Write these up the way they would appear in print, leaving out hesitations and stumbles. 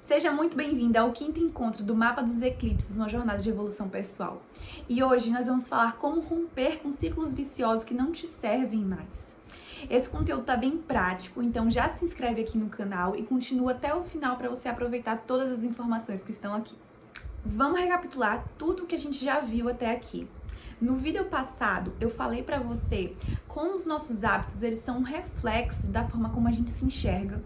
Seja muito bem-vinda ao quinto encontro do Mapa dos Eclipses, uma jornada de evolução pessoal. E hoje nós vamos falar como romper com ciclos viciosos que não te servem mais. Esse conteúdo tá bem prático, então já se inscreve aqui no canal e continua até o final para você aproveitar todas as informações que estão aqui. Vamos recapitular tudo o que a gente já viu até aqui. No vídeo passado, eu falei para você como os nossos hábitos eles são um reflexo da forma como a gente se enxerga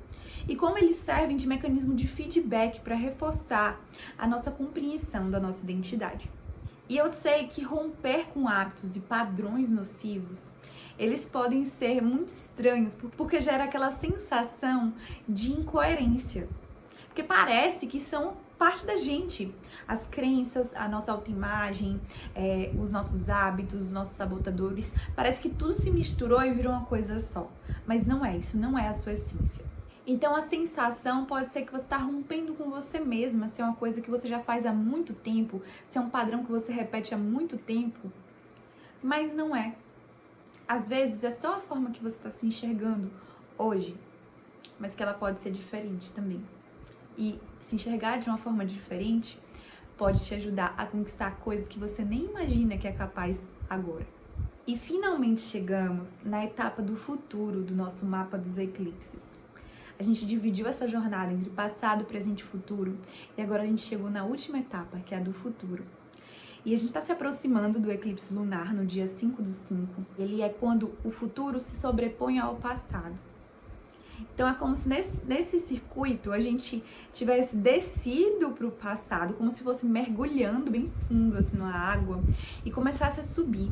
e como eles servem de mecanismo de feedback para reforçar a nossa compreensão da nossa identidade. E eu sei que romper com hábitos e padrões nocivos, eles podem ser muito estranhos porque gera aquela sensação de incoerência. Porque parece que são parte da gente. As crenças, a nossa autoimagem, os nossos hábitos, os nossos sabotadores. Parece que tudo se misturou e virou uma coisa só. Mas não é, isso não é a sua essência. Então a sensação pode ser que você está rompendo com você mesma, se é uma coisa que você já faz há muito tempo, se é um padrão que você repete há muito tempo. Mas não é. Às vezes é só a forma que você está se enxergando hoje, mas que ela pode ser diferente também. E se enxergar de uma forma diferente pode te ajudar a conquistar coisas que você nem imagina que é capaz agora. E finalmente chegamos na etapa do futuro do nosso mapa dos eclipses. A gente dividiu essa jornada entre passado, presente e futuro, e agora a gente chegou na última etapa, que é a do futuro. E a gente está se aproximando do eclipse lunar no dia 5/5. Ele é quando o futuro se sobrepõe ao passado. Então é como se nesse circuito a gente tivesse descido para o passado, como se fosse mergulhando bem fundo assim na água e começasse a subir.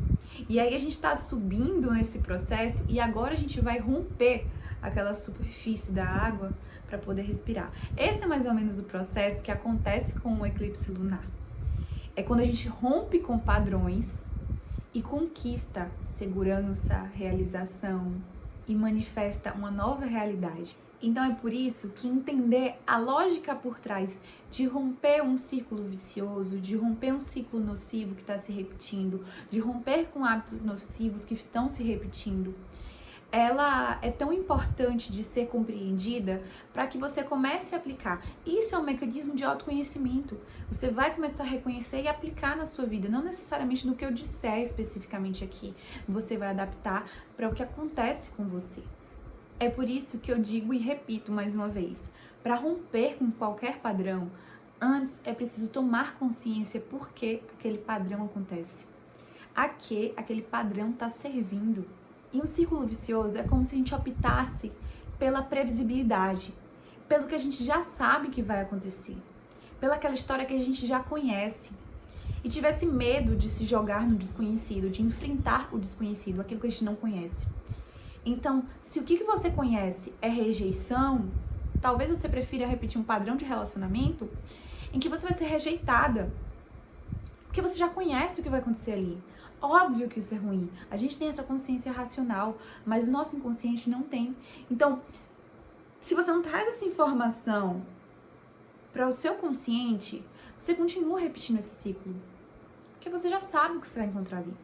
E aí a gente está subindo nesse processo e agora a gente vai romper aquela superfície da água para poder respirar. Esse é mais ou menos o processo que acontece com o eclipse lunar. É quando a gente rompe com padrões e conquista segurança, realização, e manifesta uma nova realidade. Então é por isso que entender a lógica por trás de romper um círculo vicioso, de romper um ciclo nocivo que está se repetindo, de romper com hábitos nocivos que estão se repetindo, ela é tão importante de ser compreendida para que você comece a aplicar. Isso é um mecanismo de autoconhecimento. Você vai começar a reconhecer e aplicar na sua vida, não necessariamente no que eu disser especificamente aqui. Você vai adaptar para o que acontece com você. É por isso que eu digo e repito mais uma vez, para romper com qualquer padrão, antes é preciso tomar consciência por que aquele padrão acontece. A que aquele padrão está servindo. E um círculo vicioso é como se a gente optasse pela previsibilidade, pelo que a gente já sabe que vai acontecer, pelaquela história que a gente já conhece, e tivesse medo de se jogar no desconhecido, de enfrentar o desconhecido, aquilo que a gente não conhece. Então, se o que você conhece é rejeição, talvez você prefira repetir um padrão de relacionamento em que você vai ser rejeitada, porque você já conhece o que vai acontecer ali. Óbvio que isso é ruim. A gente tem essa consciência racional, mas o nosso inconsciente não tem. Então, se você não traz essa informação para o seu consciente, você continua repetindo esse ciclo. Porque você já sabe o que você vai encontrar ali.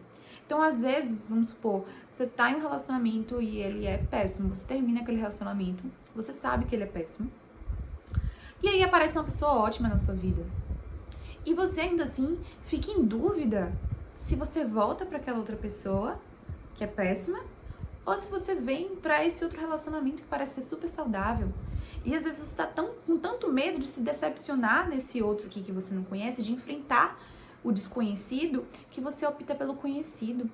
Então, às vezes, vamos supor, você tá em um relacionamento e ele é péssimo. Você termina aquele relacionamento, você sabe que ele é péssimo. E aí aparece uma pessoa ótima na sua vida. E você ainda assim fica em dúvida se você volta para aquela outra pessoa que é péssima ou se você vem para esse outro relacionamento que parece ser super saudável. E às vezes você está com tanto medo de se decepcionar nesse outro aqui que você não conhece, de enfrentar o desconhecido, que você opta pelo conhecido.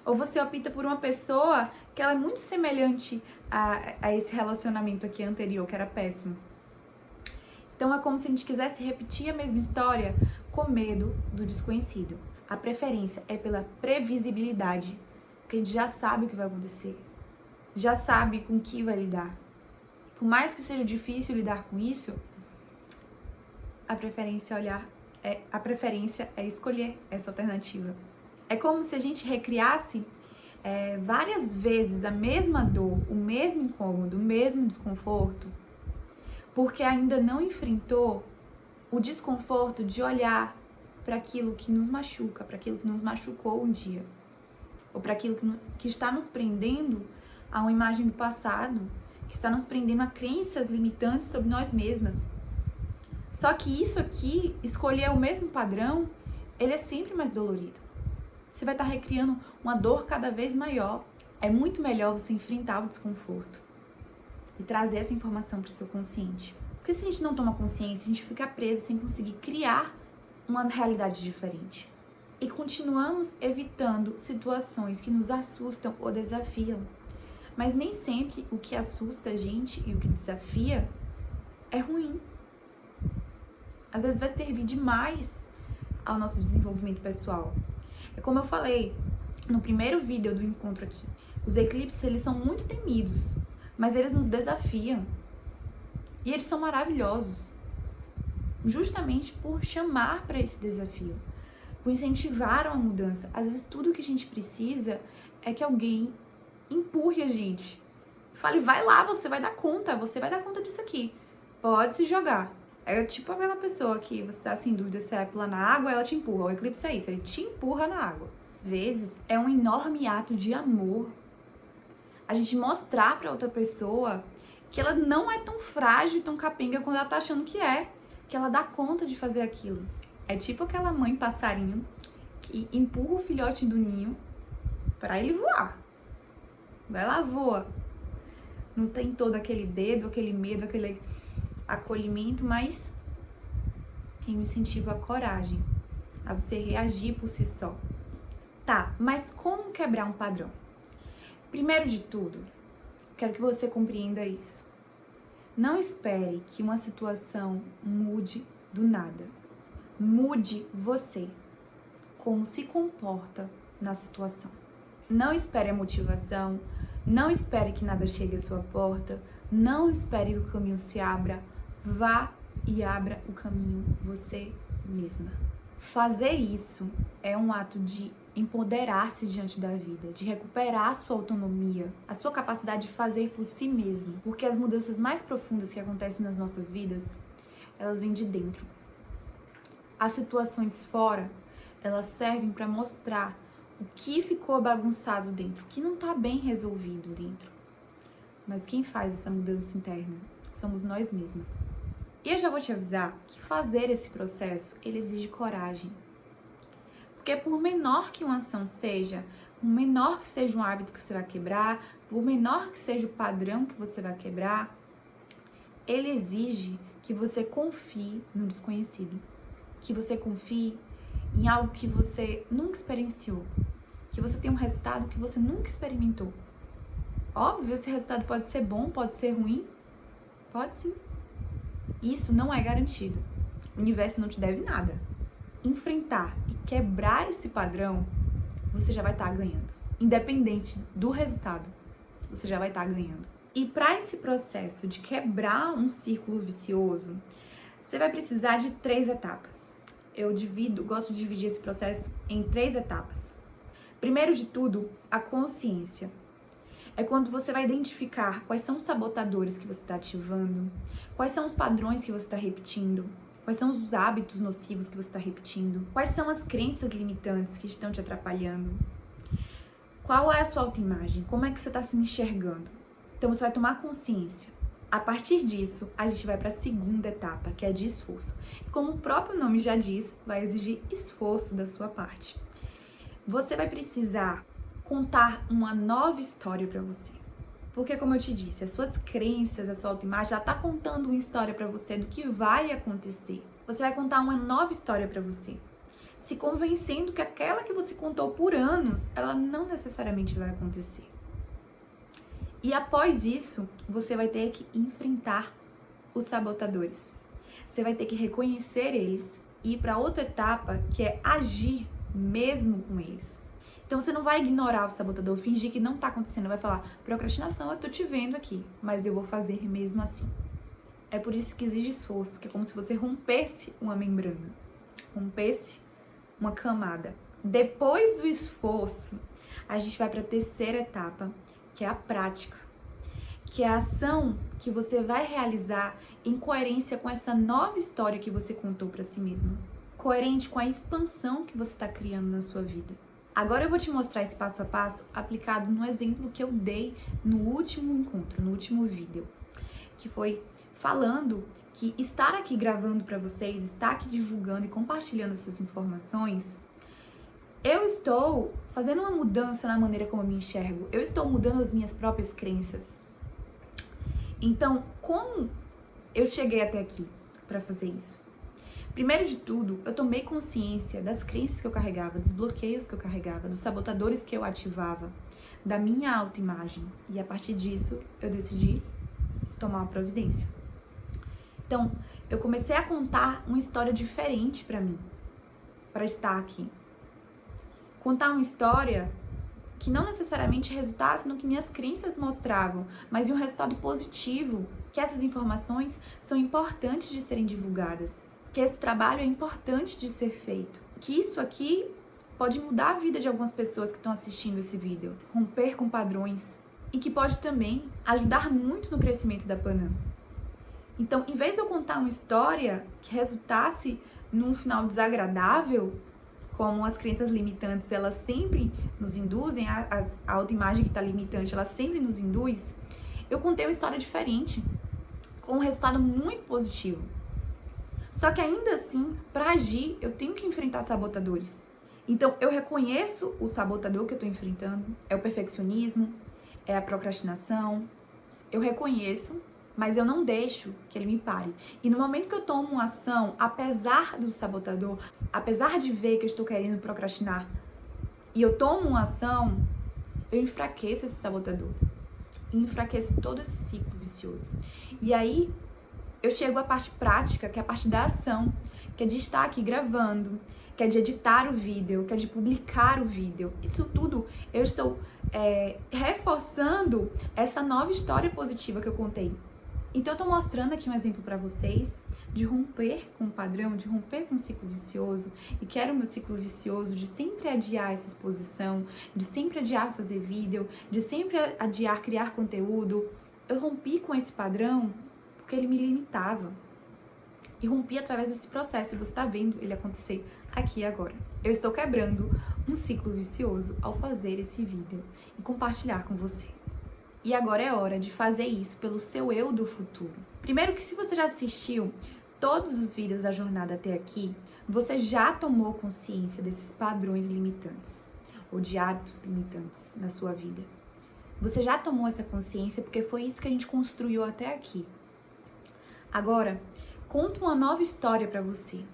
Ou você opta por uma pessoa que ela é muito semelhante a esse relacionamento aqui anterior, que era péssimo. Então é como se a gente quisesse repetir a mesma história com medo do desconhecido. A preferência é pela previsibilidade, porque a gente já sabe o que vai acontecer, já sabe com o que vai lidar. Por mais que seja difícil lidar com isso, a preferência é escolher essa alternativa. É como se a gente recriasse várias vezes a mesma dor, o mesmo incômodo, o mesmo desconforto, porque ainda não enfrentou o desconforto de olhar para aquilo que nos machuca, para aquilo que nos machucou um dia, ou para aquilo que está nos prendendo a uma imagem do passado, que está nos prendendo a crenças limitantes sobre nós mesmas, Só que isso aqui, escolher o mesmo padrão, ele é sempre mais dolorido. Você vai estar recriando uma dor cada vez maior. É muito melhor você enfrentar o desconforto e trazer essa informação para o seu consciente. Porque se a gente não toma consciência, a gente fica preso sem conseguir criar uma realidade diferente. E continuamos evitando situações que nos assustam ou desafiam. Mas nem sempre o que assusta a gente e o que desafia é ruim. Às vezes vai servir demais ao nosso desenvolvimento pessoal. É como eu falei no primeiro vídeo do encontro aqui. Os eclipses, eles são muito temidos, mas eles nos desafiam. E eles são maravilhosos. Justamente por chamar para esse desafio. Por incentivar uma mudança. Às vezes tudo que a gente precisa é que alguém empurre a gente. Fale, vai lá, você vai dar conta disso aqui. Pode se jogar. É tipo aquela pessoa que você tá sem dúvida se vai pular na água, ela te empurra. O eclipse é isso, ele te empurra na água. Às vezes é um enorme ato de amor a gente mostrar pra outra pessoa que ela não é tão frágil e tão capenga quando ela tá achando que é. Que ela dá conta de fazer aquilo. É tipo aquela mãe passarinho que empurra o filhote do ninho pra ele voar. Vai lá, voa. Não tem todo aquele dedo, aquele medo, aquele acolhimento, mas tem um incentivo à coragem, a você reagir por si só. Tá, mas como quebrar um padrão? Primeiro de tudo, quero que você compreenda isso. Não espere que uma situação mude do nada. Mude você, como se comporta na situação. Não espere a motivação, não espere que nada chegue à sua porta, não espere que o caminho se abra, vá e abra o caminho você mesma. Fazer isso é um ato de empoderar-se diante da vida, de recuperar a sua autonomia, a sua capacidade de fazer por si mesmo, porque as mudanças mais profundas que acontecem nas nossas vidas, elas vêm de dentro. As situações fora, elas servem para mostrar o que ficou bagunçado dentro, o que não está bem resolvido dentro. Mas quem faz essa mudança interna somos nós mesmas. E eu já vou te avisar que fazer esse processo, ele exige coragem. Porque por menor que uma ação seja, por menor que seja um hábito que você vai quebrar, por menor que seja o padrão que você vai quebrar, ele exige que você confie no desconhecido. Que você confie em algo que você nunca experienciou. Que você tenha um resultado que você nunca experimentou. Óbvio, esse resultado pode ser bom, pode ser ruim. Pode sim. Isso não é garantido. O universo não te deve nada. Enfrentar e quebrar esse padrão, você já vai estar ganhando. Independente do resultado, você já vai estar ganhando. E para esse processo de quebrar um círculo vicioso, você vai precisar de 3 etapas. Eu gosto de dividir esse processo em 3 etapas. Primeiro de tudo, a consciência. É quando você vai identificar quais são os sabotadores que você está ativando, quais são os padrões que você está repetindo, quais são os hábitos nocivos que você está repetindo, quais são as crenças limitantes que estão te atrapalhando, qual é a sua autoimagem, como é que você está se enxergando. Então você vai tomar consciência. A partir disso, a gente vai para a segunda etapa, que é de esforço. Como o próprio nome já diz, vai exigir esforço da sua parte. Você vai precisar contar uma nova história para você. Porque, como eu te disse, as suas crenças, a sua autoimagem já tá contando uma história para você do que vai acontecer. Você vai contar uma nova história para você, se convencendo que aquela que você contou por anos, ela não necessariamente vai acontecer. E após isso, você vai ter que enfrentar os sabotadores. Você vai ter que reconhecer eles e ir para outra etapa, que é agir mesmo com eles. Então você não vai ignorar o sabotador, fingir que não tá acontecendo, vai falar, procrastinação, eu tô te vendo aqui, mas eu vou fazer mesmo assim. É por isso que exige esforço, que é como se você rompesse uma membrana, rompesse uma camada. Depois do esforço, a gente vai para a terceira etapa, que é a prática, que é a ação que você vai realizar em coerência com essa nova história que você contou para si mesma, coerente com a expansão que você está criando na sua vida. Agora eu vou te mostrar esse passo a passo aplicado no exemplo que eu dei no último encontro, no último vídeo, que foi falando que estar aqui gravando para vocês, estar aqui divulgando e compartilhando essas informações, eu estou fazendo uma mudança na maneira como eu me enxergo. Eu estou mudando as minhas próprias crenças. Então, como eu cheguei até aqui para fazer isso? Primeiro de tudo, eu tomei consciência das crenças que eu carregava, dos bloqueios que eu carregava, dos sabotadores que eu ativava, da minha autoimagem. E a partir disso, eu decidi tomar uma providência. Então, eu comecei a contar uma história diferente para mim, para estar aqui. Contar uma história que não necessariamente resultasse no que minhas crenças mostravam, mas em um resultado positivo, que essas informações são importantes de serem divulgadas, que esse trabalho é importante de ser feito, que isso aqui pode mudar a vida de algumas pessoas que estão assistindo esse vídeo, romper com padrões, e que pode também ajudar muito no crescimento da Panam. Então, em vez de eu contar uma história que resultasse num final desagradável, como as crenças limitantes, elas sempre nos induzem, a autoimagem que está limitante, ela sempre nos induz, eu contei uma história diferente, com um resultado muito positivo. Só que ainda assim, para agir, eu tenho que enfrentar sabotadores. Então, eu reconheço o sabotador que eu estou enfrentando, é o perfeccionismo, é a procrastinação, eu reconheço, mas eu não deixo que ele me pare. E no momento que eu tomo uma ação, apesar do sabotador, apesar de ver que eu estou querendo procrastinar, e eu tomo uma ação, eu enfraqueço esse sabotador. E enfraqueço todo esse ciclo vicioso. E aí, eu chego à parte prática, que é a parte da ação, que é de estar aqui gravando, que é de editar o vídeo, que é de publicar o vídeo. Isso tudo eu estou reforçando essa nova história positiva que eu contei. Então eu tô mostrando aqui um exemplo para vocês de romper com o padrão, de romper com o ciclo vicioso, e quero o meu ciclo vicioso de sempre adiar essa exposição, de sempre adiar fazer vídeo, de sempre adiar criar conteúdo. Eu rompi com esse padrão porque ele me limitava. E rompi através desse processo, e você tá vendo ele acontecer aqui agora. Eu estou quebrando um ciclo vicioso ao fazer esse vídeo e compartilhar com você. E agora é hora de fazer isso pelo seu eu do futuro. Primeiro que se você já assistiu todos os vídeos da jornada até aqui, você já tomou consciência desses padrões limitantes ou de hábitos limitantes na sua vida. Você já tomou essa consciência porque foi isso que a gente construiu até aqui. Agora, conto uma nova história para você.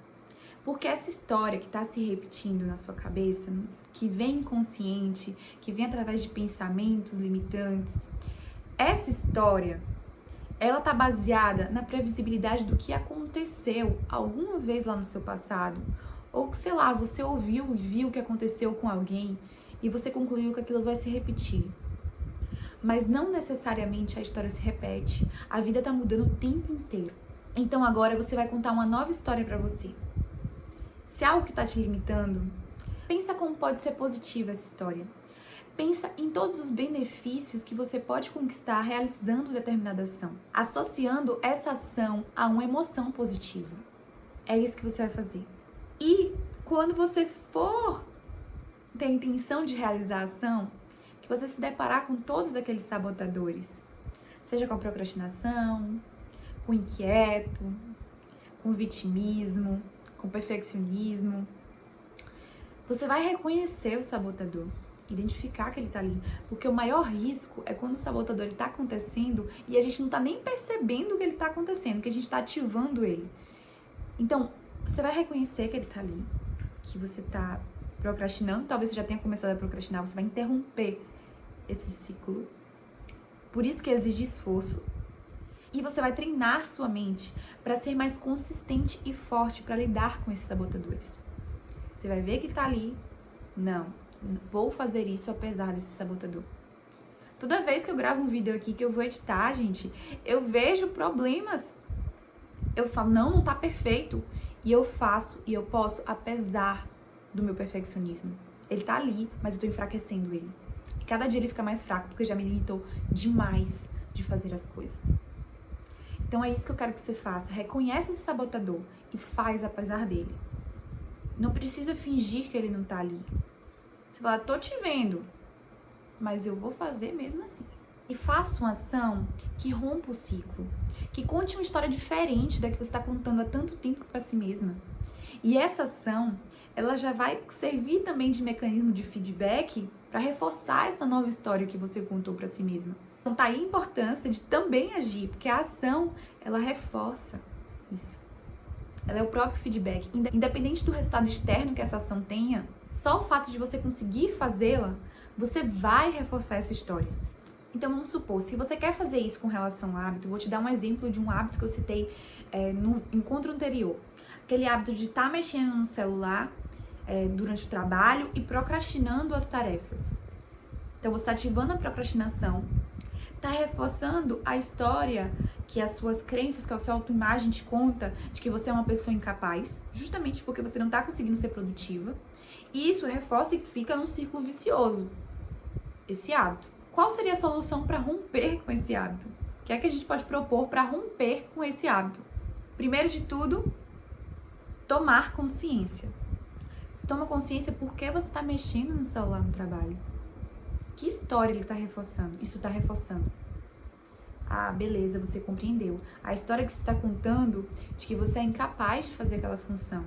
Porque essa história que está se repetindo na sua cabeça, que vem inconsciente, que vem através de pensamentos limitantes, essa história, ela tá baseada na previsibilidade do que aconteceu alguma vez lá no seu passado, ou que, sei lá, você ouviu e viu o que aconteceu com alguém e você concluiu que aquilo vai se repetir. Mas não necessariamente a história se repete, a vida tá mudando o tempo inteiro. Então agora você vai contar uma nova história para você. Se algo que está te limitando, pensa como pode ser positiva essa história. Pensa em todos os benefícios que você pode conquistar realizando determinada ação, associando essa ação a uma emoção positiva. É isso que você vai fazer. E quando você for ter a intenção de realizar a ação, que você se deparar com todos aqueles sabotadores, seja com a procrastinação, com o inquieto, com o vitimismo, com perfeccionismo, você vai reconhecer o sabotador, identificar que ele tá ali, porque o maior risco é quando o sabotador ele tá acontecendo e a gente não tá nem percebendo que ele tá acontecendo, que a gente tá ativando ele. Então, você vai reconhecer que ele tá ali, que você tá procrastinando, talvez você já tenha começado a procrastinar, você vai interromper esse ciclo. Por isso que exige esforço. E você vai treinar sua mente para ser mais consistente e forte para lidar com esses sabotadores. Você vai ver que tá ali. Não, vou fazer isso apesar desse sabotador. Toda vez que eu gravo um vídeo aqui que eu vou editar, gente, eu vejo problemas. Eu falo, não tá perfeito. E eu faço e eu posso apesar do meu perfeccionismo. Ele tá ali, mas eu tô enfraquecendo ele. E cada dia ele fica mais fraco porque já me limitou demais de fazer as coisas. Então é isso que eu quero que você faça. Reconhece esse sabotador e faz apesar dele. Não precisa fingir que ele não tá ali. Você fala, tô te vendo, mas eu vou fazer mesmo assim. E faça uma ação que rompa o ciclo, que conte uma história diferente da que você está contando há tanto tempo para si mesma. E essa ação, ela já vai servir também de mecanismo de feedback para reforçar essa nova história que você contou para si mesma. Então tá aí a importância de também agir, porque a ação, ela reforça isso. Ela é o próprio feedback. Independente do resultado externo que essa ação tenha, só o fato de você conseguir fazê-la, você vai reforçar essa história. Então vamos supor, se você quer fazer isso com relação ao hábito, vou te dar um exemplo de um hábito que eu citei no encontro anterior. Aquele hábito de estar mexendo no celular durante o trabalho e procrastinando as tarefas. Então você está ativando a procrastinação, está reforçando a história que as suas crenças, que a sua autoimagem te conta de que você é uma pessoa incapaz, justamente porque você não está conseguindo ser produtiva. E isso reforça e fica num ciclo vicioso, esse hábito. Qual seria a solução para romper com esse hábito? O que é que a gente pode propor para romper com esse hábito? Primeiro de tudo, tomar consciência. Você toma consciência por que você está mexendo no celular no trabalho. Que história ele está reforçando? Isso está reforçando. Ah, beleza, você compreendeu. A história que você está contando de que você é incapaz de fazer aquela função,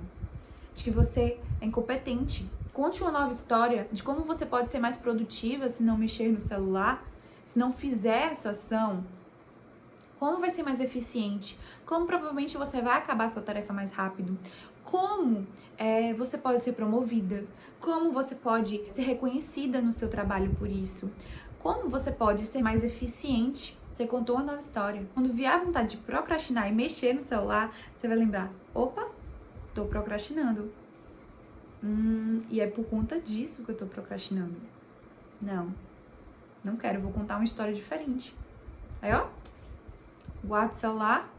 de que você é incompetente. Conte uma nova história de como você pode ser mais produtiva se não mexer no celular, se não fizer essa ação. Como vai ser mais eficiente? Como provavelmente você vai acabar sua tarefa mais rápido? Como você pode ser promovida? Como você pode ser reconhecida no seu trabalho por isso? Como você pode ser mais eficiente? Você contou uma nova história. Quando vier a vontade de procrastinar e mexer no celular, você vai lembrar, opa, tô procrastinando. E é por conta disso que eu tô procrastinando. Não quero, vou contar uma história diferente. Aí, ó, guarda o celular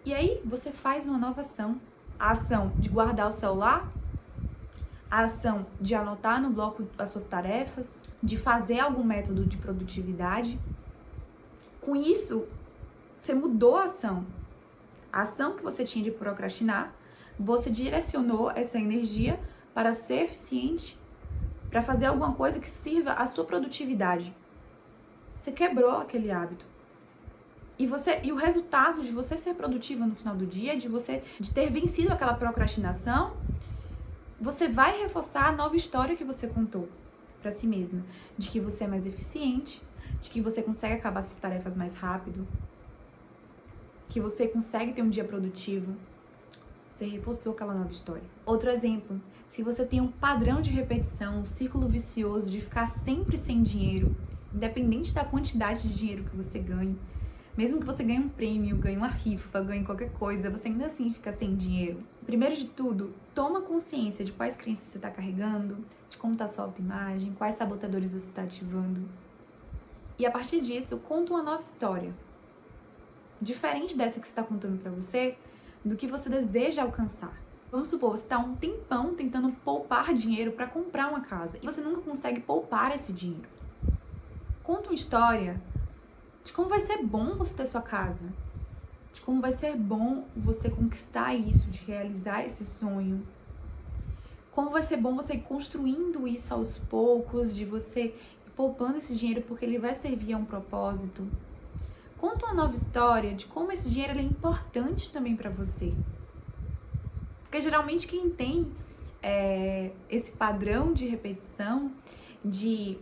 e aí você faz uma nova ação. A ação de guardar o celular, a ação de anotar no bloco as suas tarefas, de fazer algum método de produtividade. Com isso, você mudou a ação. A ação que você tinha de procrastinar, você direcionou essa energia para ser eficiente, para fazer alguma coisa que sirva à sua produtividade. Você quebrou aquele hábito. E o resultado de você ser produtiva no final do dia, de ter vencido aquela procrastinação, você vai reforçar a nova história que você contou para si mesma, de que você é mais eficiente, de que você consegue acabar suas tarefas mais rápido, que você consegue ter um dia produtivo. Você reforçou aquela nova história. Outro exemplo, se você tem um padrão de repetição, um círculo vicioso de ficar sempre sem dinheiro, independente da quantidade de dinheiro que você ganhe, mesmo que você ganhe um prêmio, ganhe uma rifa, ganhe qualquer coisa, você ainda assim fica sem dinheiro. Primeiro de tudo, toma consciência de quais crenças você está carregando, de como está a sua autoimagem, quais sabotadores você está ativando. E a partir disso, conta uma nova história. Diferente dessa que você está contando para você, do que você deseja alcançar. Vamos supor, você está um tempão tentando poupar dinheiro para comprar uma casa e você nunca consegue poupar esse dinheiro. Conta uma história de como vai ser bom você ter sua casa, de como vai ser bom você conquistar isso, de realizar esse sonho, como vai ser bom você ir construindo isso aos poucos, de você ir poupando esse dinheiro porque ele vai servir a um propósito. Conta uma nova história de como esse dinheiro é importante também para você. Porque geralmente quem tem esse padrão de repetição, de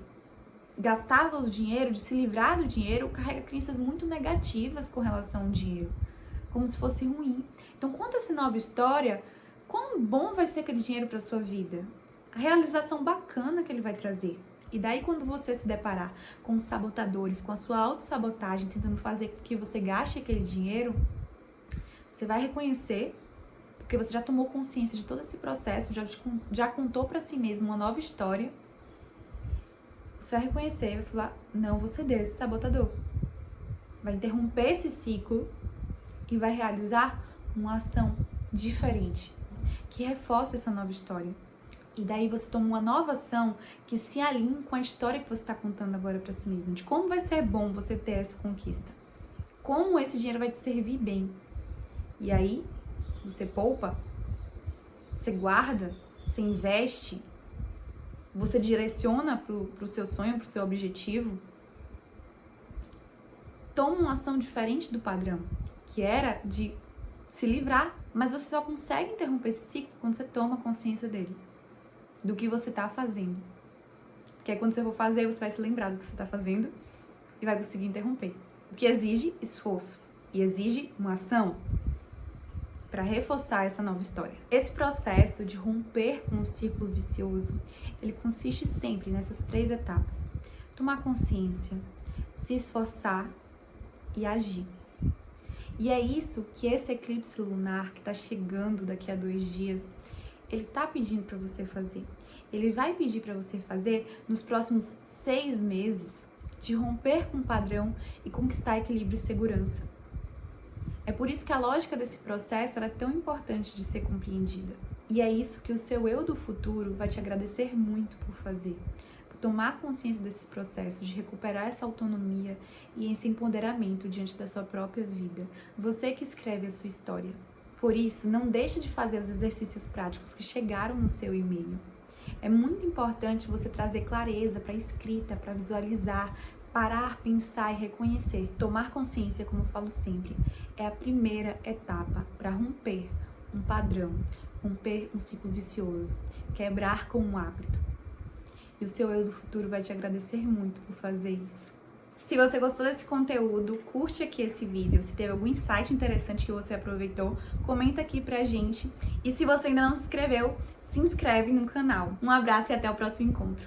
gastar todo o dinheiro, de se livrar do dinheiro, carrega crenças muito negativas com relação ao dinheiro, como se fosse ruim. Então conta essa nova história, quão bom vai ser aquele dinheiro para sua vida, a realização bacana que ele vai trazer. E daí quando você se deparar com os sabotadores, com a sua autossabotagem, tentando fazer com que você gaste aquele dinheiro, você vai reconhecer, porque você já tomou consciência de todo esse processo, já contou para si mesmo uma nova história. Você vai reconhecer, vai falar, não vou ceder esse sabotador. Vai interromper esse ciclo e vai realizar uma ação diferente, que reforça essa nova história. E daí você toma uma nova ação que se alinha com a história que você está contando agora para si mesmo, de como vai ser bom você ter essa conquista, como esse dinheiro vai te servir bem. E aí, você poupa, você guarda, você investe, você direciona pro seu sonho, pro seu objetivo. toma uma ação diferente do padrão, que era de se livrar, mas você só consegue interromper esse ciclo quando você toma consciência dele, do que você está fazendo. Porque aí quando você for fazer, você vai se lembrar do que você está fazendo e vai conseguir interromper. O que exige esforço e exige uma ação para reforçar essa nova história. Esse processo de romper com o ciclo vicioso, ele consiste sempre nessas 3 etapas: tomar consciência, se esforçar e agir. E é isso que esse eclipse lunar que está chegando daqui a 2 dias, ele tá pedindo para você fazer. Ele vai pedir para você fazer nos próximos 6 meses, de romper com o padrão e conquistar equilíbrio e segurança. É por isso que a lógica desse processo é tão importante de ser compreendida. E é isso que o seu eu do futuro vai te agradecer muito por fazer. Por tomar consciência desses processos, de recuperar essa autonomia e esse empoderamento diante da sua própria vida. Você que escreve a sua história. Por isso, não deixe de fazer os exercícios práticos que chegaram no seu e-mail. É muito importante você trazer clareza para a escrita, para visualizar, parar, pensar e reconhecer. Tomar consciência, como eu falo sempre, é a primeira etapa para romper um padrão, romper um ciclo vicioso, quebrar com um hábito. E o seu eu do futuro vai te agradecer muito por fazer isso. Se você gostou desse conteúdo, curte aqui esse vídeo. Se teve algum insight interessante que você aproveitou, comenta aqui pra gente. E se você ainda não se inscreveu, se inscreve no canal. Um abraço e até o próximo encontro.